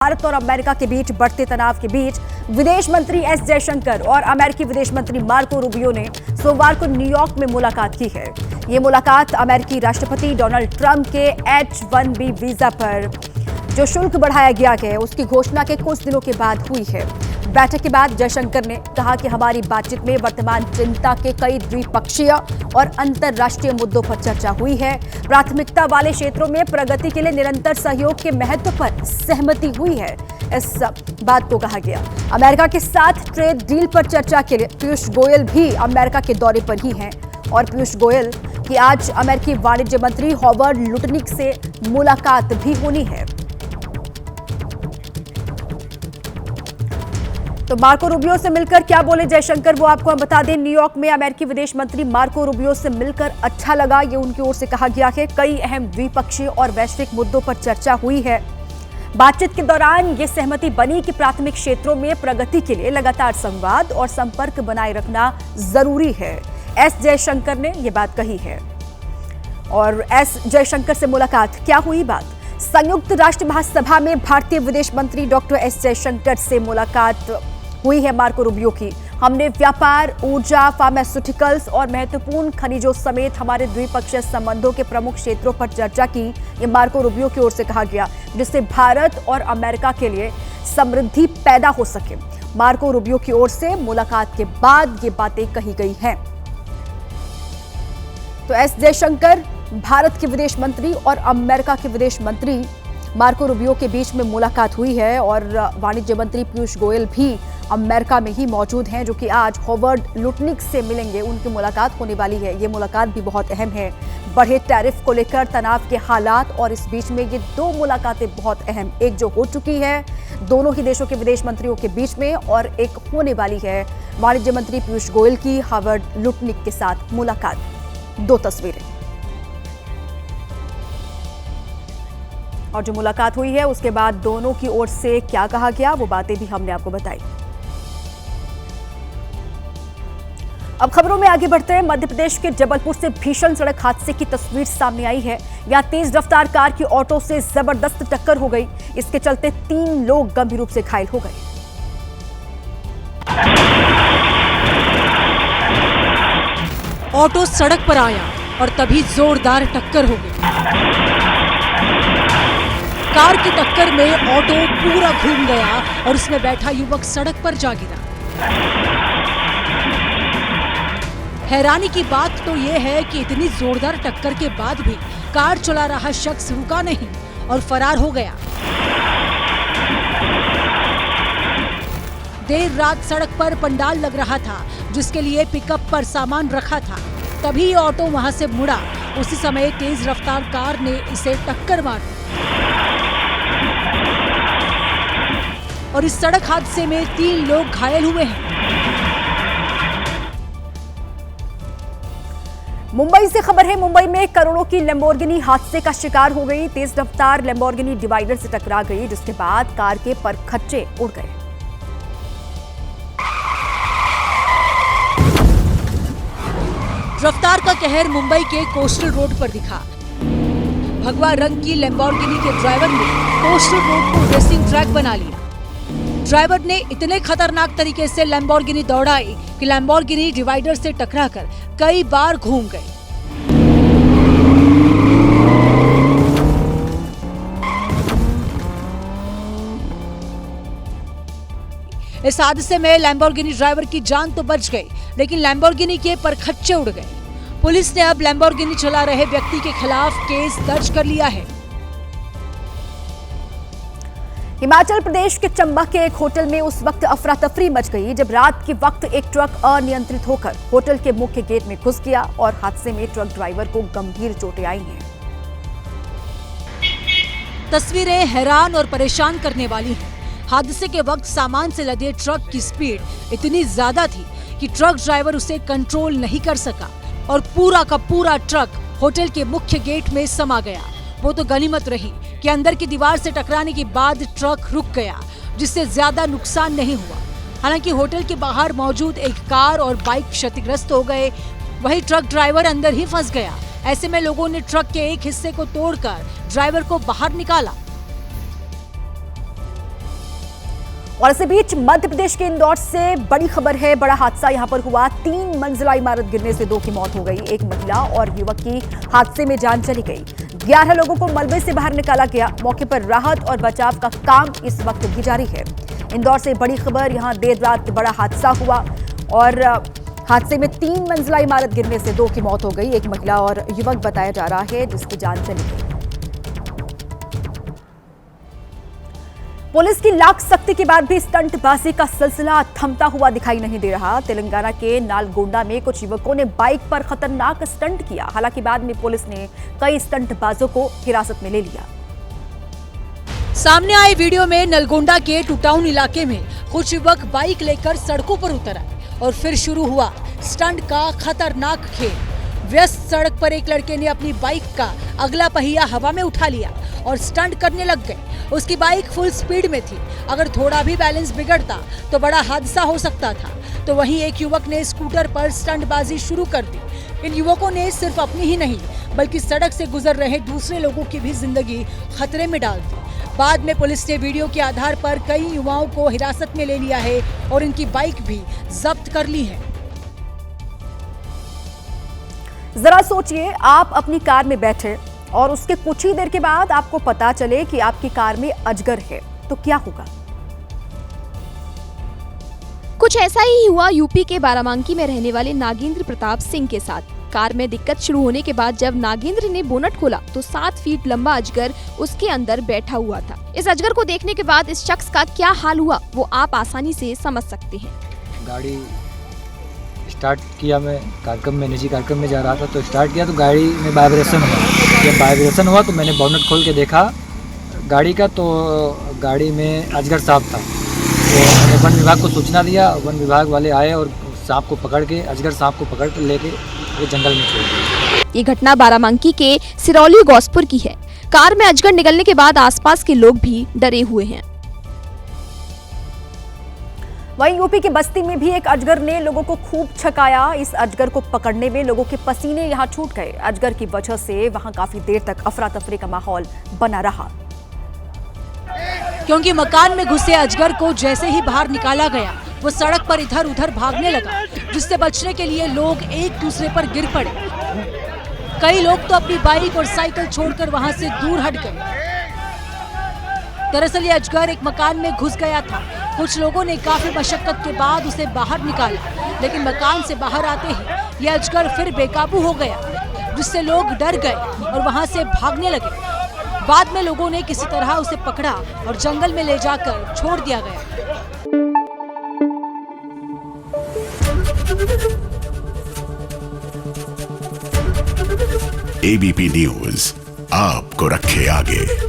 भारत और अमेरिका के बीच बढ़ते तनाव के बीच विदेश मंत्री एस जयशंकर और अमेरिकी विदेश मंत्री मार्को रूबियो ने सोमवार को न्यूयॉर्क में मुलाकात की है। ये मुलाकात अमेरिकी राष्ट्रपति डोनाल्ड ट्रंप के H-1B वीजा पर जो शुल्क बढ़ाया गया है उसकी घोषणा के कुछ दिनों के बाद हुई है। बैठक के बाद जयशंकर ने कहा कि हमारी बातचीत में वर्तमान चिंता के कई द्विपक्षीय और अंतर्राष्ट्रीय मुद्दों पर चर्चा हुई है। प्राथमिकता वाले क्षेत्रों में प्रगति के लिए निरंतर सहयोग के महत्व पर सहमति हुई है। इस बात को कहा गया। अमेरिका के साथ ट्रेड डील पर चर्चा के लिए पीयूष गोयल भी अमेरिका के दौरे पर ही हैं और पीयूष गोयल की आज अमेरिकी वाणिज्य मंत्री हॉवर्ड लुटनिक से मुलाकात भी होनी है। तो मार्को रूबियो से मिलकर क्या बोले जयशंकर वो आपको हम बता दें। न्यूयॉर्क में अमेरिकी विदेश मंत्री मार्को रूबियो से मिलकर अच्छा लगा, ये उनकी ओर से कहा गया है। कई अहम द्विपक्षीय और वैश्विक मुद्दों पर चर्चा हुई है। बातचीत के दौरान ये सहमति बनी कि प्राथमिक क्षेत्रों में प्रगति के लिए लगातार संवाद और संपर्क बनाए रखना जरूरी है। एस जयशंकर ने ये बात कही है। और एस जयशंकर से मुलाकात क्या हुई बात। संयुक्त राष्ट्र महासभा में भारतीय विदेश मंत्री डॉक्टर एस जयशंकर से मुलाकात हुई है मार्को रूबियो की। हमने व्यापार, ऊर्जा, फार्मास्यूटिकल्स और महत्वपूर्ण खनिजों समेत हमारे द्विपक्षीय संबंधों के प्रमुख क्षेत्रों पर चर्चा की। ये मार्को रूबियो की ओर से कहा गया, जिससे भारत और अमेरिका के लिए समृद्धि पैदा हो सके। मार्को रूबियो की ओर से मुलाकात के बाद ये बातें कही गई हैं। तो एस जयशंकर, भारत के विदेश मंत्री और अमेरिका के विदेश मंत्री मार्को रूबियो के बीच में मुलाकात हुई है और वाणिज्य मंत्री पीयूष गोयल भी अमेरिका में ही मौजूद हैं, जो कि आज हॉवर्ड लुटनिक से मिलेंगे। उनकी मुलाकात होने वाली है। ये मुलाकात भी बहुत अहम है। बढ़े टैरिफ को लेकर तनाव के हालात और इस बीच में ये दो मुलाकातें बहुत अहम, एक जो हो चुकी है दोनों ही देशों के विदेश मंत्रियों के बीच में और एक होने वाली है वाणिज्य मंत्री पीयूष गोयल की हॉवर्ड लुटनिक के साथ मुलाकात। दो तस्वीरें और जो मुलाकात हुई है उसके बाद दोनों की ओर से क्या कहा गया वो बातें भी हमने आपको बताई। अब खबरों में आगे बढ़ते हैं। मध्य प्रदेश के जबलपुर से भीषण सड़क हादसे की तस्वीर सामने आई है। यहां तेज रफ्तार कार की ऑटो से जबरदस्त टक्कर हो गई। इसके चलते 3 लोग गंभीर रूप से घायल हो गए। ऑटो सड़क पर आया और तभी जोरदार टक्कर हो गई। कार की टक्कर में ऑटो पूरा घूम गया और उसमें बैठा युवक सड़क पर जा गिरा। हैरानी की बात तो यह है कि इतनी जोरदार टक्कर के बाद भी कार चला रहा शख्स रुका नहीं और फरार हो गया। देर रात सड़क पर पंडाल लग रहा था, जिसके लिए पिकअप पर सामान रखा था। तभी ऑटो वहां से मुड़ा। उसी समय तेज रफ्तार कार ने इसे टक्कर मार दी और इस सड़क हादसे में 3 लोग घायल हुए हैं। मुंबई से खबर है। मुंबई में करोड़ों की लैम्बोर्गिनी हादसे का शिकार हो गई। तेज रफ्तार लैम्बोर्गिनी डिवाइडर से टकरा गई, जिसके बाद कार के परखच्चे उड़ गए। रफ्तार का कहर मुंबई के कोस्टल रोड पर दिखा। भगवा रंग की लैम्बोर्गिनी के ड्राइवर ने कोस्टल रोड को रेसिंग ट्रैक बना लिया। ड्राइवर ने इतने खतरनाक तरीके से लैम्बोर्गिनी दौड़ाई कि लैम्बोर्गिनी डिवाइडर से टकराकर कई बार घूम गई। इस हादसे में लैम्बोर्गिनी ड्राइवर की जान तो बच गई, लेकिन लैम्बोर्गिनी के परखच्चे उड़ गए। पुलिस ने अब लैम्बोर्गिनी चला रहे व्यक्ति के खिलाफ केस दर्ज कर लिया है। हिमाचल प्रदेश के चंबा के एक होटल में उस वक्त अफरा तफरी मच गई जब रात के वक्त एक ट्रक अनियंत्रित होकर होटल के मुख्य गेट में घुस गया और हादसे में ट्रक ड्राइवर को गंभीर चोटें आई हैं। तस्वीरें हैरान और परेशान करने वाली हैं। हादसे के वक्त सामान से लदे ट्रक की स्पीड इतनी ज्यादा थी कि ट्रक ड्राइवर उसे कंट्रोल नहीं कर सका और पूरा का पूरा ट्रक होटल के मुख्य गेट में समा गया। वो तो गनीमत रही कि अंदर की दीवार से टकराने के बाद ट्रक रुक गया, जिससे ज्यादा नुकसान नहीं हुआ। हालांकि होटल के बाहर मौजूद एक कार और बाइक क्षतिग्रस्त हो गए, वहीं ट्रक ड्राइवर अंदर ही फंस गया। ऐसे में लोगों ने ट्रक के एक हिस्से को तोड़कर ड्राइवर को बाहर निकाला। और इसी बीच मध्य प्रदेश के इंदौर से बड़ी खबर है। बड़ा हादसा यहां पर हुआ। 3 मंजिला इमारत गिरने से 2 की मौत हो गई। एक महिला और युवक की हादसे में जान चली गई। 11 लोगों को मलबे से बाहर निकाला गया। मौके पर राहत और बचाव का काम इस वक्त भी जारी है। इंदौर से बड़ी खबर, यहां देर रात बड़ा हादसा हुआ और हादसे में 3 मंजिला इमारत गिरने से 2 की मौत हो गई। एक महिला और युवक बताया जा रहा है जिसकी जान चली गई। पुलिस की लाख सख्ती के बाद भी स्टंटबाजी का सिलसिला थमता हुआ दिखाई नहीं दे रहा। तेलंगाना के नालगोंडा में कुछ युवकों ने बाइक पर खतरनाक स्टंट किया। हालांकि बाद में पुलिस ने कई स्टंटबाजों को हिरासत में ले लिया। सामने आए वीडियो में नलगोंडा के टूटाउन इलाके में कुछ युवक बाइक लेकर सड़कों पर उतर आए और फिर शुरू हुआ स्टंट का खतरनाक खेल। व्यस्त सड़क पर एक लड़के ने अपनी बाइक का अगला पहिया हवा में उठा लिया और स्टंट करने लग गए। उसकी बाइक फुल स्पीड में थी। अगर थोड़ा भी बैलेंस बिगड़ता तो बड़ा हादसा हो सकता था। तो वहीं एक युवक ने स्कूटर पर स्टंटबाजी शुरू कर दी। इन युवकों ने सिर्फ अपनी ही नहीं बल्कि सड़क से गुजर रहे दूसरे लोगों की भी जिंदगी खतरे में डाल दी। बाद में पुलिस ने वीडियो के आधार पर कई युवाओं को हिरासत में ले लिया है और इनकी बाइक भी जब्त कर ली है। जरा सोचिए, आप अपनी कार में बैठे और उसके कुछ ही देर के बाद आपको पता चले कि आपकी कार में अजगर है, तो क्या होगा? कुछ ऐसा ही हुआ यूपी के बाराबांकी में रहने वाले नागेंद्र प्रताप सिंह के साथ। कार में दिक्कत शुरू होने के बाद जब नागेंद्र ने बोनट खोला तो 7 फीट लंबा अजगर उसके अंदर बैठा हुआ था। इस अजगर को देखने के बाद इस शख्स का क्या हाल हुआ वो आप आसानी से समझ सकते हैं। गाड़ी स्टार्ट किया, मैं कार्यक्रम में निजी कार्यक्रम में जा रहा था तो स्टार्ट किया तो गाड़ी में वाइब्रेशन हुआ। जब वाइब्रेशन हुआ तो मैंने बोनट खोल के देखा गाड़ी का, तो गाड़ी में अजगर सांप था। तो मैंने वन विभाग को सूचना दिया। वन विभाग वाले आए और सांप को पकड़ के, अजगर सांप को पकड़ के लेके वो जंगल में छोड़ दिया। ये घटना बाराबांकी के सिरौली गौसपुर की है। कार में अजगर निकलने के बाद आसपास के लोग भी डरे हुए हैं। वहीं यूपी के बस्ती में भी एक अजगर ने लोगों को खूब छकाया। इस अजगर को पकड़ने में लोगों के पसीने यहां छूट गए। अजगर की वजह से वहां काफी देर तक अफरा तफरी का माहौल बना रहा, क्योंकि मकान में घुसे अजगर को जैसे ही बाहर निकाला गया वो सड़क पर इधर उधर भागने लगा, जिससे बचने के लिए लोग एक दूसरे पर गिर पड़े। कई लोग तो अपनी बाइक और साइकिल छोड़कर वहां से दूर हट गए। दरअसल ये अजगर एक मकान में घुस गया था। कुछ लोगों ने काफी मशक्कत के बाद उसे बाहर निकाला, लेकिन मकान से बाहर आते ही ये अजगर फिर बेकाबू हो गया, जिससे लोग डर गए और वहां से भागने लगे। बाद में लोगों ने किसी तरह उसे पकड़ा और जंगल में ले जाकर छोड़ दिया गया। एबीपी न्यूज आपको रखे आगे।